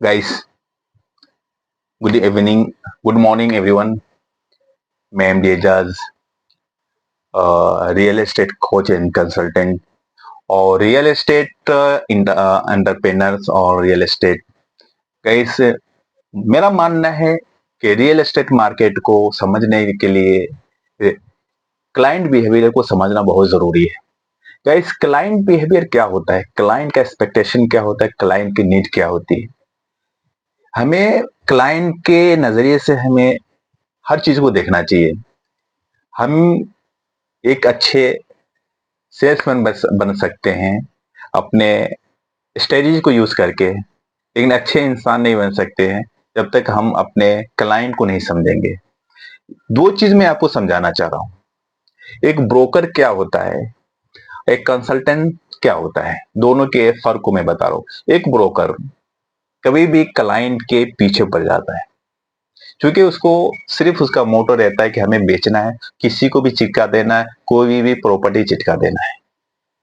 Guys, good evening, good morning everyone. मैं MD Ejaz, real estate coach and consultant और real estate entrepreneurs और real estate. Guys, मेरा मानना है कि रियल एस्टेट मार्केट को समझने के लिए क्लाइंट बिहेवियर को समझना बहुत जरूरी है। गाइस, क्लाइंट बिहेवियर क्या होता है, क्लाइंट का एक्सपेक्टेशन क्या होता है, क्लाइंट की नीड क्या होती है। हमें क्लाइंट के नजरिए से हमें हर चीज को देखना चाहिए। हम एक अच्छे सेल्समैन बन सकते हैं अपने स्ट्रेटजी को यूज करके, लेकिन अच्छे इंसान नहीं बन सकते हैं जब तक हम अपने क्लाइंट को नहीं समझेंगे। दो चीज मैं आपको समझाना चाह रहा हूं। एक ब्रोकर क्या होता है, एक कंसल्टेंट क्या होता है, दोनों के फर्क को मैं बता रहा हूं। एक ब्रोकर कभी भी क्लाइंट के पीछे पड़ जाता है, क्योंकि उसको सिर्फ उसका मोटो रहता है कि हमें बेचना है, किसी को भी चिटका देना है, कोई भी प्रॉपर्टी चिटका देना है,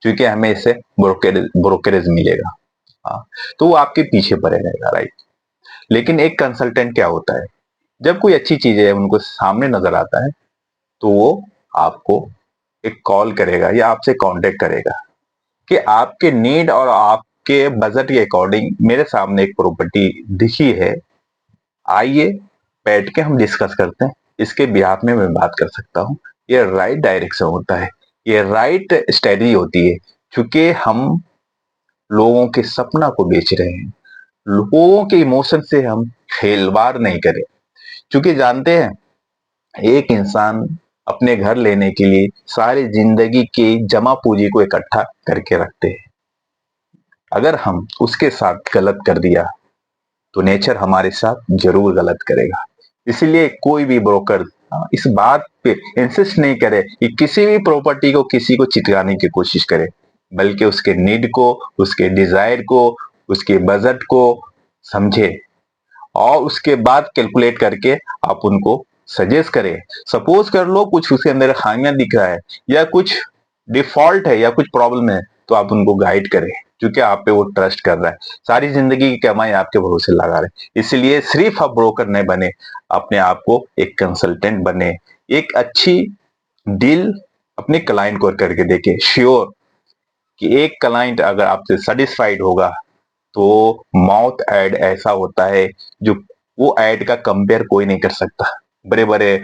क्योंकि हमें इससे ब्रोकरेज मिलेगा। हाँ, तो वो आपके पीछे पड़े रहेगा, राइट। लेकिन एक कंसल्टेंट क्या होता है, जब कोई अच्छी चीज है उनको सामने नजर आता है तो वो आपको एक कॉल करेगा या आपसे कांटेक्ट करेगा कि आपके नीड और आपके बजट के अकॉर्डिंग मेरे सामने एक प्रॉपर्टी दिखी है, आइए बैठ के हम डिस्कस करते हैं, इसके बिहाफ में मैं बात कर सकता हूँ। ये राइट डायरेक्शन होता है, ये राइट स्ट्रेटजी होती है, क्योंकि हम लोगों के सपना को बेच रहे हैं, लोगों के इमोशन से हम खिलवाड़ नहीं करें। क्योंकि जानते हैं, एक इंसान अपने घर लेने के लिए सारी जिंदगी की जमा पूंजी को इकट्ठा करके रखते हैं। अगर हम उसके साथ गलत कर दिया तो नेचर हमारे साथ जरूर गलत करेगा। इसलिए कोई भी ब्रोकर इस बात पे इंसिस्ट नहीं करे कि किसी भी प्रॉपर्टी को किसी को चिटकाने की कोशिश करे, बल्कि उसके नीड को, उसके डिजायर को, उसके बजट को समझे और उसके बाद कैलकुलेट करके आप उनको सजेस्ट करें। सपोज कर लो कुछ उसके अंदर खामियां दिख रहा है या कुछ डिफॉल्ट है या कुछ प्रॉब्लम है, तो आप उनको गाइड करें, क्योंकि आप पे वो ट्रस्ट कर रहा है, सारी जिंदगी की कमाई आपके भरोसे लगा रहे। इसलिए सिर्फ आप ब्रोकर नहीं बने, अपने आप को एक कंसल्टेंट बने, एक अच्छी डील अपने क्लाइंट को करके देखे। श्योर कि एक क्लाइंट अगर आपसे सेटिस्फाइड होगा तो माउथ एड ऐसा होता है जो वो एड का कंपेयर कोई नहीं कर सकता। बड़े बड़े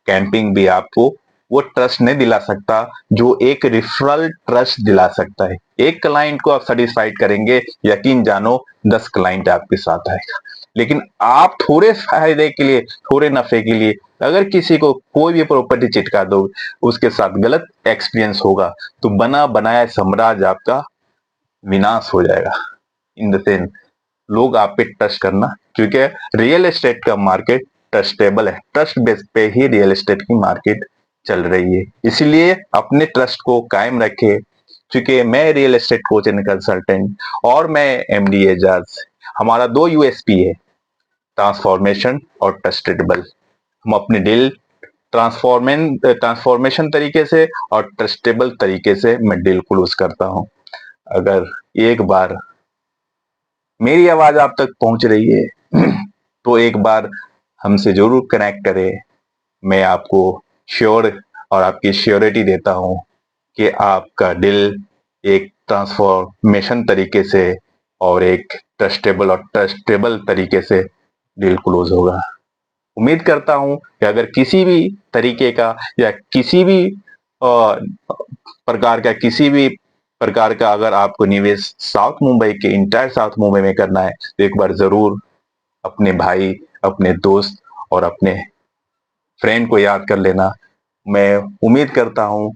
कैंपिंग भी आपको वो ट्रस्ट नहीं दिला सकता जो एक रिफरल ट्रस्ट दिला सकता है। एक क्लाइंट को आप सेटिस्फाइड करेंगे, यकीन जानो 10 क्लाइंट आपके साथ आएगा। लेकिन आप थोड़े फायदे के लिए, थोड़े नफे के लिए अगर किसी को कोई भी प्रॉपर्टी चिटका दो, उसके साथ गलत एक्सपीरियंस होगा, तो बना बनाया साम्राज्य आपका विनाश हो जाएगा। इन द सेंस लोग आप पे ट्रस्ट करना, क्योंकि रियल एस्टेट का मार्केट ट्रस्टेबल है, ट्रस्ट बेस पे ही रियल एस्टेट की मार्केट चल रही है। इसलिए अपने ट्रस्ट को कायम रखे, क्योंकि मैं real estate coach and consultant और मैं एमडी एजाज, हमारा दो यूएसपी है, ट्रांसफॉर्मेशन और ट्रस्टेबल। हम अपने डील ट्रांसफॉर्मेशन तरीके से और ट्रस्टेबल तरीके से मैं डील क्लोज करता हूं। अगर एक बार मेरी आवाज आप तक पहुंच रही है तो एक बार हमसे जरूर कनेक्ट करें। मैं आपको श्योर और आपकी श्योरिटी देता हूं कि आपका दिल एक ट्रांसफॉर्मेशन तरीके से और एक ट्रस्टेबल तरीके से डील क्लोज होगा। उम्मीद करता हूं कि अगर किसी भी तरीके का या किसी भी प्रकार का, किसी भी प्रकार का अगर आपको निवेश साउथ मुंबई के, इंटायर साउथ मुंबई में करना है, तो एक बार जरूर अपने भाई, अपने दोस्त और अपने फ्रेंड को याद कर लेना। मैं उम्मीद करता हूं